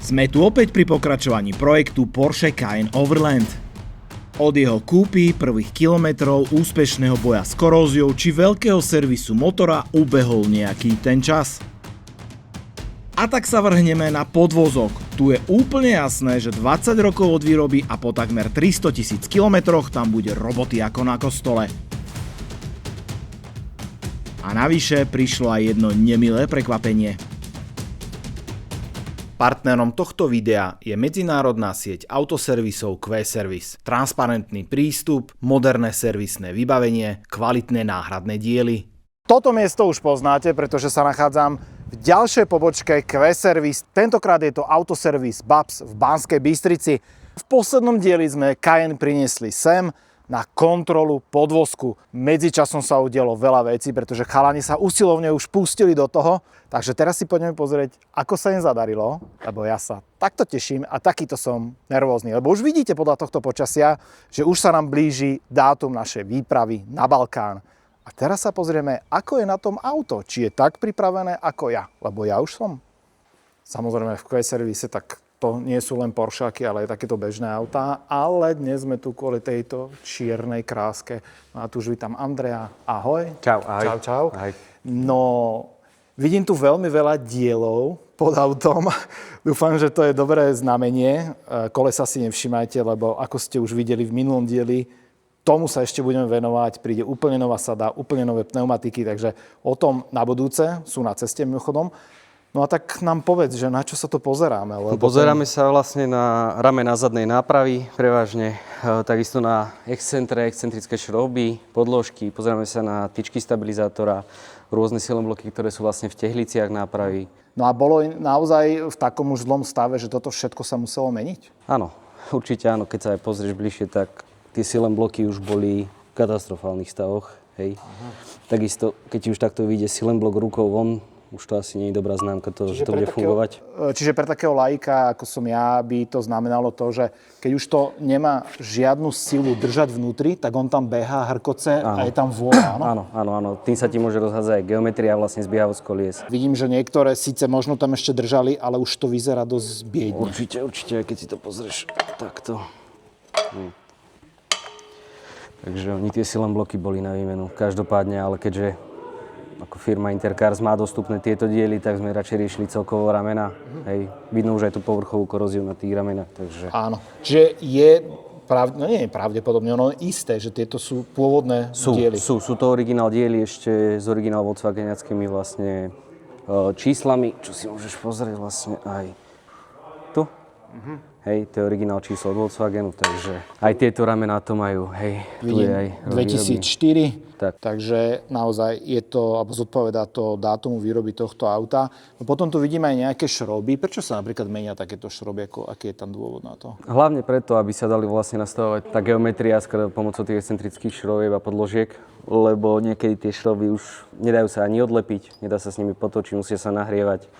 Sme tu opäť pri pokračovaní projektu Porsche Cayenne Overland. Od jeho kúpy, prvých kilometrov, úspešného boja s koróziou či veľkého servisu motora ubehol nejaký ten čas. A tak sa vrhneme na podvozok. Tu je úplne jasné, že 20 rokov od výroby a po takmer 300 000 kilometroch tam bude roboty ako na kostole. A navyše prišlo aj jedno nemilé prekvapenie. Partnerom tohto videa je medzinárodná sieť autoservisov Q-Service. Transparentný prístup, moderné servisné vybavenie, kvalitné náhradné diely. Toto miesto už poznáte, pretože sa nachádzam v ďalšej pobočke Q-Service. Tentokrát je to autoservis BABS v Banskej Bystrici. V poslednom dieli sme Cayenne priniesli sem na kontrolu podvozku. Medzičasom sa udialo veľa vecí, pretože chalani sa usilovne už pustili do toho. Takže teraz si poďme pozrieť, ako sa im zadarilo, lebo ja sa takto teším a takýto som nervózny. Lebo už vidíte podľa tohto počasia, že už sa nám blíži dátum našej výpravy na Balkán. A teraz sa pozrieme, ako je na tom auto. Či je tak pripravené ako ja, lebo ja už som. Samozrejme v Q-Service tak to nie sú len Poršáky, ale aj takéto bežné autá. Ale dnes sme tu kvôli tejto čiernej kráske. No a tu už vítam Andreja. Ahoj. Čau, ahoj. Čau, čau. Ahoj. No, vidím tu veľmi veľa dielov pod autom. Dúfam, že to je dobré znamenie. Kolesa si nevšimajte, lebo ako ste už videli v minulom dieli, tomu sa ešte budeme venovať. Príde úplne nová sada, úplne nové pneumatiky, takže o tom na budúce sú na ceste mimochodom. No a tak nám povedz, že na čo sa to pozeráme? Lebo Pozeráme sa vlastne na ramená zadnej nápravy, prevažne, takisto na excentrické šroby, podložky, pozeráme sa na tyčky stabilizátora, rôzne silobloky, ktoré sú vlastne v tehliciach nápravy. No a bolo naozaj v takom už zlom stave, že toto všetko sa muselo meniť? Áno, určite áno, keď sa aj pozrieš bližšie, tak tie silembloky už boli v katastrofálnych stavoch, hej. Takisto, keď ti už takto vyjde silemblok rukou von, už to asi nie je dobrá známka toho, že to bude fungovať. Čiže pre takého laika, ako som ja, by to znamenalo to, že keď už to nemá žiadnu silu držať vnútri, tak on tam behá, hrkoce a je tam vôľa, áno? Áno. Tým sa ti môže rozhádzať aj geometria, vlastne zbiehavo z kolies. Vidím, že niektoré síce možno tam ešte držali, ale už to vyzerá dosť biedne. Určite, aj keď si to pozrieš takto. Takže oni tie silembloky boli na výmenu, každopádne, ale keďže ako firma Intercars má dostupné tieto diely, tak sme radšej riešili celkovo ramena. Hej, vidno už aj tú povrchovú koróziu na tých ramenách, takže... Áno, čiže je, nie je pravdepodobne, ono je isté, že tieto sú pôvodné diely. Sú to originál diely ešte s originál Volkswageňackými vlastne číslami, čo si môžeš pozrieť vlastne aj tu. Hej, to je originál číslo od Volkswagenu, takže aj tieto ramená to majú, hej. Vidím, tu je aj 2004, tak. Takže naozaj je to, alebo zodpovedá to dátumu výroby tohto auta. No potom tu vidíme aj nejaké šroby. Prečo sa napríklad menia takéto šroby, aký je tam dôvod na to? Hlavne preto, aby sa dali vlastne nastavovať tá geometria pomocou tých excentrických šrobieb a podložiek, lebo niekedy tie šroby už nedajú sa ani odlepiť, nedá sa s nimi potočiť, musia sa nahrievať.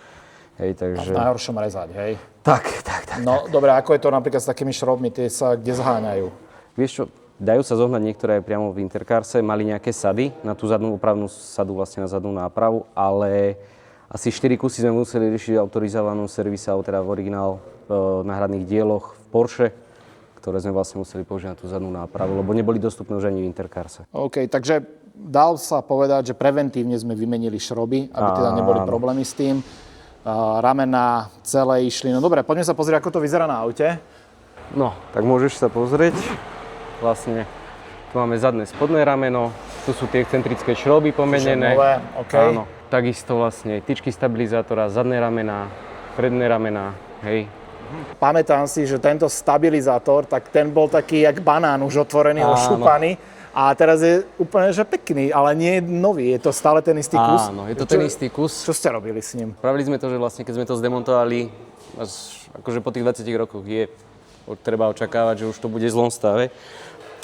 Hej, takže... A v najhoršom rezať, hej? Tak. No, dobre, ako je to napríklad s takými šrobmi, tie sa kde zháňajú? Vieš čo, dajú sa zohnať niektoré aj priamo v Intercarse, mali nejaké sady, na tú zadnú opravnú sadu, vlastne na zadnú nápravu, ale asi 4 kusy sme museli riešiť autorizovanú servise, teda v originál náhradných dieloch v Porsche, ktoré sme vlastne museli použiť na tú zadnú nápravu, lebo neboli dostupné už ani v Intercarse. OK, takže dal sa povedať, že preventívne sme vymenili šroby, aby teda neboli problémy s tým. Ramená celé išli. No dobre, poďme sa pozrieť, ako to vyzerá na aute. No, tak môžeš sa pozrieť. Vlastne tu máme zadné spodné rameno, tu sú tie excentrické šroby pomenené. Nové, okay. Áno, takisto vlastne tyčky stabilizátora, zadné ramená, predné ramená, hej. Pamätám si, že tento stabilizátor, tak ten bol taký jak banán už otvorený, ošúpaný. A teraz je úplne, že pekný, ale nie je nový, je to stále ten istý kus. Áno, je to ten istý kus. Čo ste robili s ním? Spravili sme to, že vlastne keď sme to zdemontovali, akože po tých 20 rokoch treba očakávať, že už to bude v zlom stave.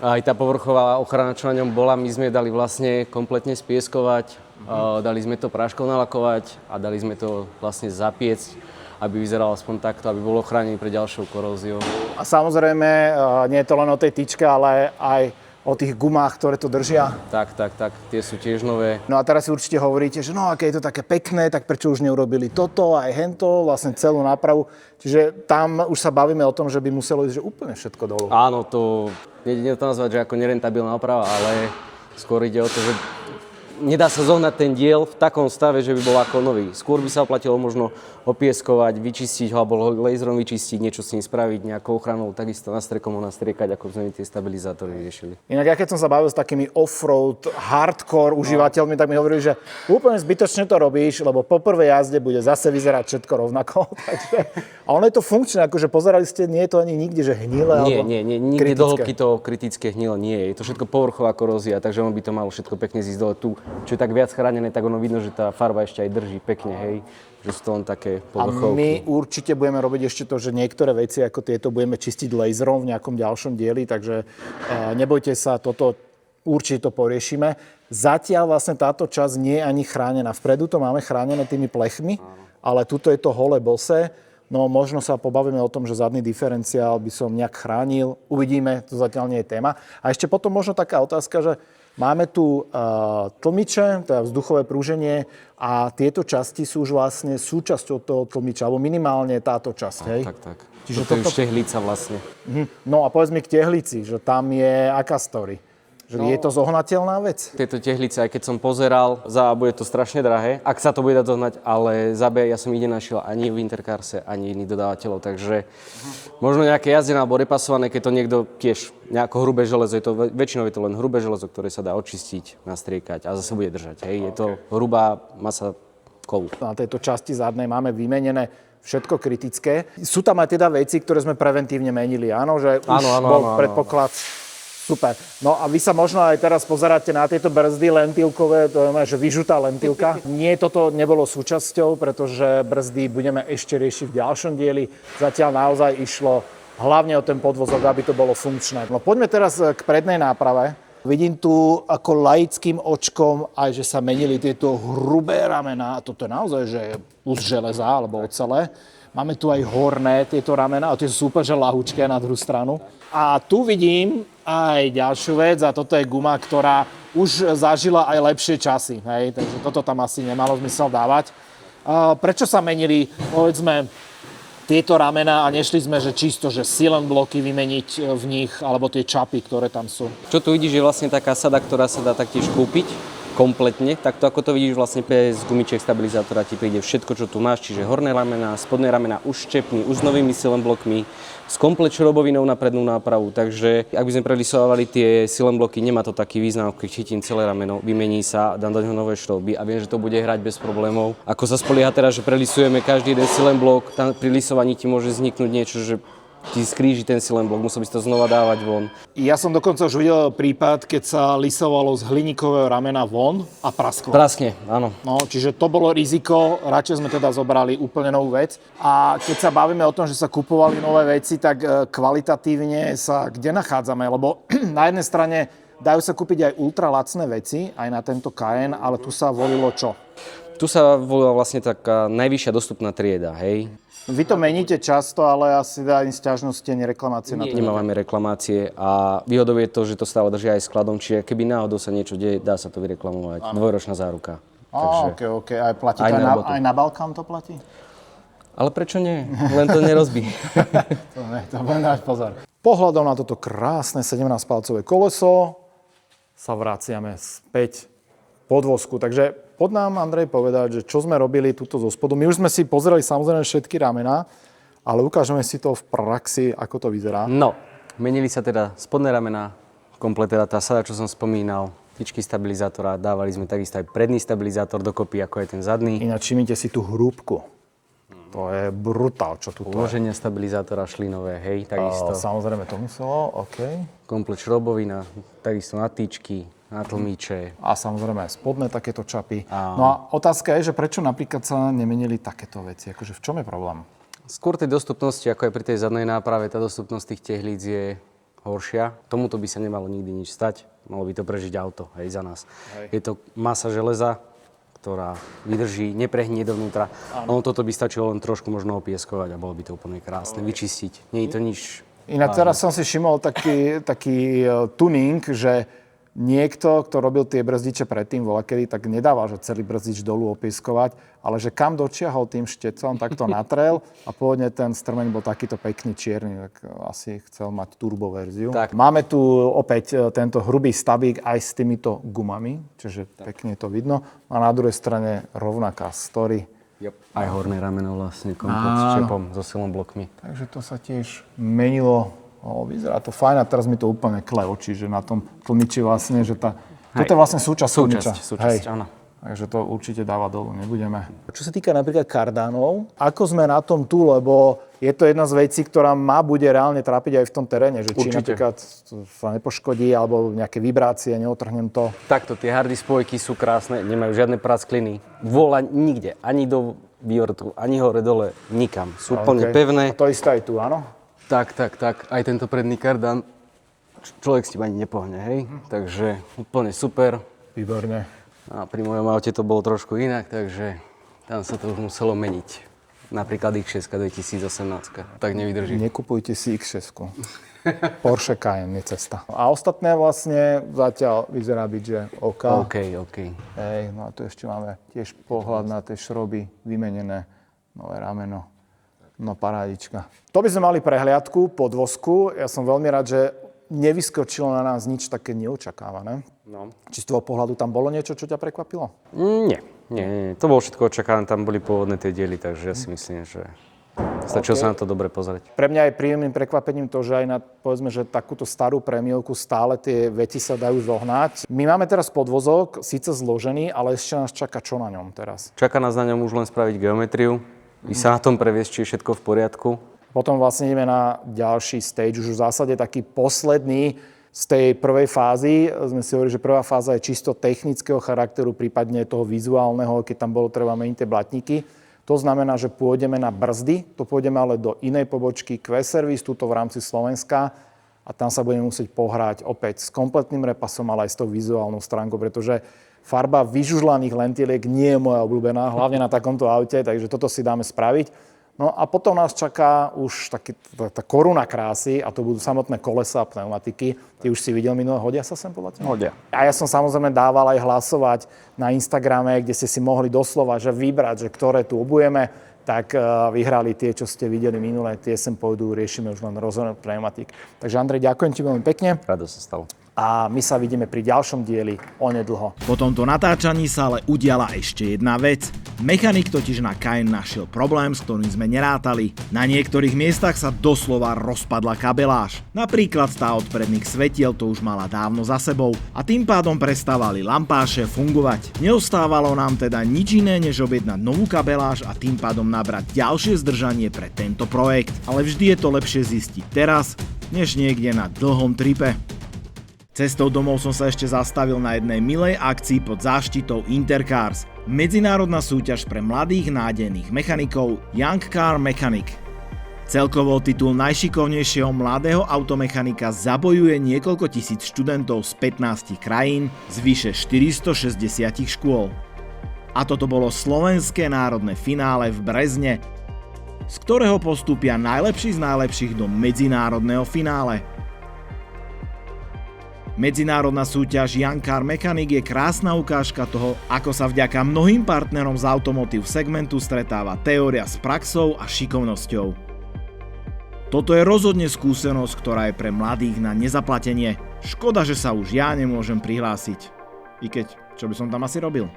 A aj tá povrchová ochrana, čo na ňom bola, my sme dali vlastne kompletne spieskovať, dali sme to práškou nalakovať a dali sme to vlastne zapiecť, aby vyzeral aspoň takto, aby bol ochránený pred ďalšou koróziou. A samozrejme, nie je to len o tej tyčke, ale aj o tých gumách, ktoré to držia. Tak, tie sú tiež nové. No a teraz si určite hovoríte, že no, aké je to také pekné, tak prečo už neurobili toto, aj hento, vlastne celú nápravu. Čiže tam už sa bavíme o tom, že by muselo ísť že úplne všetko dolu. Áno, to nie to nazvať, že ako nerentabilná oprava, ale skôr ide o to, že nedá sa zohnať ten diel v takom stave, že by bol ako nový. Skôr by sa oplatilo možno opieskovať, vyčistiť ho, alebo laserom vyčistiť, niečo s ním spraviť, nejakou ochranou, takisto nastrekom ho nastriekať, ako sme tie stabilizátory riešili. Inak ja keď som sa bavil s takými off-road, hardcore užívateľmi, tak mi hovorili, že úplne zbytočne to robíš, lebo po prvej jazde bude zase vyzerať všetko rovnako. Takže, a ono je to funkčné, akože pozerali ste, nie je to ani nikde, že hnilé alebo nikde do hĺbky to kritické hnilo nie je. Je to všetko povrchová korózia, takže ono by to malo všetko pekne zísť dole. Tu, čo je tak viac chránené, tak ono vidno, že tá farba ešte aj drží pekne, hej. Že sú to len také povrchovky. A my určite budeme robiť ešte to, že niektoré veci ako tieto budeme čistiť laserom v nejakom ďalšom dieli, takže nebojte sa, toto určite to poriešime. Zatiaľ vlastne táto časť nie je ani chránená. Vpredu to máme chránené tými plechmi, ale tuto je to holé bose. No možno sa pobavíme o tom, že zadný diferenciál by som nejak chránil. Uvidíme, to zatiaľ nie je téma. A ešte potom možno taká otázka, že máme tu tlmiče, teda vzduchové prúženie a tieto časti sú už vlastne súčasťou toho tlmiča, alebo minimálne táto časť, hej? Tak. Čiže toto je už tehlica vlastne. No a povedz mi k tehlici, že tam je aká story? Že je to zohnateľná vec? Tieto tehlice, aj keď som pozeral, bude to strašne drahé, ak sa to bude dať zohnať, ale ja som ich nenašiel ani v Intercarse, ani iných dodávateľov, takže možno nejaké jazdené alebo repasované, keď to niekto tiež nejako hrubé železo, väčšinou je to len hrubé železo, ktoré sa dá očistiť, nastriekať a zase bude držať. Hej. Je to hrubá masa kovu. Na tejto časti zadnej máme vymenené všetko kritické. Sú tam aj teda veci, ktoré sme preventívne menili, áno? Že už bol predpoklad. Super. No a vy sa možno aj teraz pozeráte na tieto brzdy lentilkové, to je, že vyžutá lentilka. Nie, toto nebolo súčasťou, pretože brzdy budeme ešte riešiť v ďalšom dieli. Zatiaľ naozaj išlo hlavne o ten podvozok, aby to bolo funkčné. No poďme teraz k prednej náprave. Vidím tu ako laickým očkom aj, že sa menili tieto hrubé ramená. Toto je naozaj, že z železa alebo ocele. Máme tu aj horné tieto ramená, a tie sú super, že ľahučké na druhú stranu. A tu vidím aj ďalšiu vec a toto je guma, ktorá už zažila aj lepšie časy. Hej? Takže toto tam asi nemalo zmysel dávať. Prečo sa menili, povedzme, tieto ramená a nešli sme, že čisto, že silent bloky vymeniť v nich, alebo tie čapy, ktoré tam sú? Čo tu vidíš, je vlastne taká sada, ktorá sa dá taktiež kúpiť kompletne. Takto ako to vidíš, vlastne bez gumičiek stabilizátora ti príde všetko, čo tu máš, čiže horné ramená, spodné ramená už šťepný, už s novými silent blokmi, s komplet šrobovinou na prednú nápravu. Takže ak by sme prelisovali tie silent bloky, nemá to taký význam, keď chytím celé rameno, vymení sa, dám do neho nové šroby a viem, že to bude hrať bez problémov. Ako sa spolieha teraz, že prelisujeme každý jeden silent blok, tam pri lisovaní ti môže vzniknúť niečo, že ti skríži ten silent blok, musel by si to znova dávať von. Ja som dokonca už videl prípad, keď sa lisovalo z hliníkového ramena von a prasklo. Praskne, áno. No, čiže to bolo riziko, radšej sme teda zobrali úplne novú vec. A keď sa bavíme o tom, že sa kupovali nové veci, tak kvalitatívne sa kde nachádzame? Lebo na jednej strane dajú sa kúpiť aj ultralacné veci, aj na tento Cayenne, ale tu sa volilo čo? Tu sa volila vlastne taká najvyššia dostupná trieda, hej. Vy to meníte často, ale asi ani sťažnosti, ani reklamácie na to. Nemáme reklamácie a výhodou je to, že to stále drží aj skladom, čiže keby náhodou sa niečo deje, dá sa to vyreklamovať. Dvojročná záruka. OK. Aj platí aj to aj na Balkán to platí? Ale prečo nie? Len to nerozbí. to budem dať pozor. Pohľadom na toto krásne 17-palcové koleso sa vraciame späť podvozku. Takže poď nám, Andrej, povedať, že čo sme robili tuto zo spodu. My už sme si pozreli samozrejme všetky ramená, ale ukážeme si to v praxi, ako to vyzerá. No, menili sa teda spodné ramená, komplet teda tá sada, čo som spomínal, tyčky stabilizátora, dávali sme takisto aj predný stabilizátor dokopy, ako je ten zadný. Ináč všimnite si tú hrúbku. To je brutál, čo tu je. Uloženia stabilizátora šli nové, hej, takisto. Samozrejme, to muselo, OK. Komplet šrobovina, takisto na tyčky, na tlmíče. A samozrejme aj spodné takéto čapy. No a otázka je, že prečo napríklad sa nemenili takéto veci? Akože v čom je problém? Skôr tej dostupnosti, ako aj pri tej zadnej náprave, tá dostupnosť tých tehlíc je horšia. Tomuto by sa nemalo nikdy nič stať. Malo by to prežiť auto, hej, za nás. Hej. Je to masa železa, ktorá vydrží, neprehnie dovnútra. Ono toto by stačilo len trošku možno opieskovať a bolo by to úplne krásne, vyčistiť. Nie je to nič Inak teraz som si všimol taký tuning, že niekto, kto robil tie brzdiče predtým volakedy, tak nedáva, že celý brzdič dolu opiskovať, ale že kam dočiahol tým štecom, tak to natrel a pôvodne ten strmeň bol takýto pekný čierny, tak asi chcel mať turbo verziu. Tak. Máme tu opäť tento hrubý stabík aj s týmito gumami, čiže pekne to vidno. A na druhej strane rovnaká story. Yep. Aj horné rameno vlastne komplet s čepom, so silom blokmi. Takže to sa tiež menilo. Vyzerá to fajn a teraz mi to úplne kle oči, že na tom tlmiči vlastne, že toto je vlastne súčasť tlmiča. Súčasť, áno. Takže to určite dáva dolu, nebudeme. Čo sa týka napríklad kardánov, ako sme na tom tu, lebo je to jedna z vecí, ktorá ma bude reálne trápiť aj v tom teréne, že či napríklad sa nepoškodí, alebo nejaké vibrácie, neotrhnem to. Takto, tie hardy spojky sú krásne, nemajú žiadne praskliny. Vôľa nikde, ani do biortu, ani hore dole, nikam. Sú úplne pevné. A to isté aj tu, áno? Tak. Aj tento predný kardán, človek s tým ani nepohne, hej? Takže úplne super. Výborne. A pri mojom aute to bolo trošku inak, takže tam sa to už muselo meniť. Napríklad X6 2018, tak nevydrží. Nekupujte si X6. Porsche Cayenne je cesta. A ostatné vlastne zatiaľ vyzerá byť, že OK. Hej, no a tu ešte máme tiež pohľad na tie šroby vymenené, nové rameno. No parádička. To by sme mali prehliadku, podvozku. Ja som veľmi rád, že nevyskočilo na nás nič také neočakávané. No. Či z tvojho pohľadu tam bolo niečo, čo ťa prekvapilo? Nie. To bolo všetko očakávané, tam boli pôvodné tie diely, takže ja si myslím, že stačilo sa na to dobre pozrieť. Pre mňa je príjemným prekvapením to, že aj na, povedzme, že takúto starú premiovku stále tie veci sa dajú zohnať. My máme teraz podvozok, síce zložený, ale ešte nás čaká čo na ňom teraz? Čaká nás na ňom už len spraviť geometriu, i sa na tom previesť, či je všetko v poriadku. Potom vlastne ideme na ďalší stage, už v zásade taký posledný z tej prvej fázy. Sme si hovorili, že prvá fáza je čisto technického charakteru, prípadne toho vizuálneho, keď tam bolo treba meniť tie blatníky. To znamená, že pôjdeme na brzdy, to pôjdeme ale do inej pobočky Q-Service, túto v rámci Slovenska a tam sa budeme musieť pohrať opäť s kompletným repasom, ale aj s tou vizuálnou stránkou, pretože farba vyžužlaných lentiliek nie je moja obľúbená, hlavne na takomto aute, takže toto si dáme spraviť. No a potom nás čaká už tá koruna krásy a to budú samotné kolesá a pneumatiky. Ty už si videl minulé, hodia sa sem podľa teba? Hodia. A ja som samozrejme dával aj hlasovať na Instagrame, kde ste si mohli doslova že vybrať, že ktoré tu obujeme, tak vyhrali tie, čo ste videli minulé, tie sem pôjdu, riešime už len rozhodné pneumatik. Takže Andrej, ďakujem ti veľmi pekne. Rado sa stalo. A my sa vidíme pri ďalšom dieli onedlho. Po tomto natáčaní sa ale udiala ešte jedna vec. Mechanik totiž na Cayenne našiel problém, s ktorým sme nerátali. Na niektorých miestach sa doslova rozpadla kabeláž. Napríklad tá od predných svetiel to už mala dávno za sebou a tým pádom prestávali lampáše fungovať. Neostávalo nám teda nič iné, než objednať novú kabeláž a tým pádom nabrať ďalšie zdržanie pre tento projekt. Ale vždy je to lepšie zistiť teraz, než niekde na dlhom tripe. Cestou domov som sa ešte zastavil na jednej milej akcii pod záštitou Intercars. Medzinárodná súťaž pre mladých nádejných mechanikov Young Car Mechanic. Celkovo titul najšikovnejšieho mladého automechanika zabojuje niekoľko tisíc študentov z 15 krajín z vyše 460 škôl. A toto bolo slovenské národné finále v Brezne, z ktorého postúpia najlepší z najlepších do medzinárodného finále. Medzinárodná súťaž Young Car Mechanic je krásna ukážka toho, ako sa vďaka mnohým partnerom z automotív segmentu stretáva teória s praxou a šikovnosťou. Toto je rozhodne skúsenosť, ktorá je pre mladých na nezaplatenie. Škoda, že sa už ja nemôžem prihlásiť. I keď, čo by som tam asi robil?